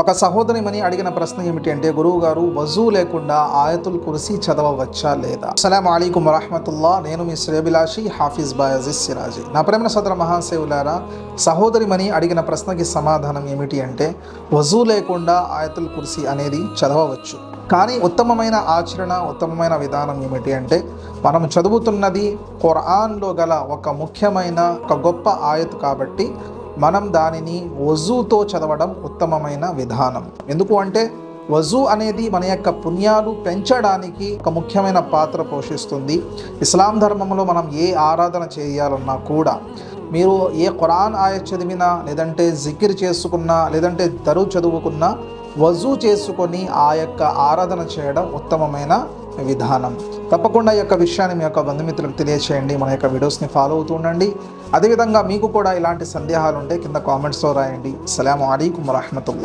ఒక సహోదరిమని అడిగిన ప్రశ్న ఏమిటి అంటే, గురువు గారు వజూ లేకుండా ఆయతుల్ కుర్సీ చదవవచ్చా లేదా? అస్సలాము అలైకుం వరహ్మతుల్లా. నేను మీ శ్రేయభిలాషి హాఫీజ్ బాయజిస్ సిరాజీ. నా ప్రేమ సోదర మహాసేవులారా, సహోదరిమని అడిగిన ప్రశ్నకి సమాధానం ఏమిటి అంటే, వజూ లేకుండా ఆయతుల్ కుర్సీ అనేది చదవవచ్చు. కానీ ఉత్తమమైన ఆచరణ, ఉత్తమమైన విధానం ఏమిటి అంటే, మనం చదువుతున్నది ఖురాన్లో గల ఒక ముఖ్యమైన ఒక గొప్ప ఆయత్ కాబట్టి మనం దానిని వజూతో చదవడం ఉత్తమమైన విధానం. ఎందుకు అంటే వజూ అనేది మన యొక్క పుణ్యాలు పెంచడానికి ఒక ముఖ్యమైన పాత్ర పోషిస్తుంది. ఇస్లాం ధర్మంలో మనం ఏ ఆరాధన చేయాలన్నా కూడా మీరు ఏ ఖురాన్ ఆయత్ చదివినా, లేదంటే జికిర్ చేసుకున్నా, లేదంటే దరుద్ చదువుకున్నా, వజూ చేసుకొని ఆ యొక్క ఆరాధన చేయడం ఉత్తమమైన విధానం. తప్పకుండా ఈ యొక్క విషయాన్ని మీ యొక్క బంధుమిత్రులకు తెలియచేయండి. మన యొక్క వీడియోస్ని ఫాలో అవుతూ ఉండండి. అదేవిధంగా మీకు కూడా ఇలాంటి సందేహాలు ఉంటే కింద కామెంట్స్లో రాయండి. అస్సలాము అలైకుం వరహ్మతుల్లాహ్.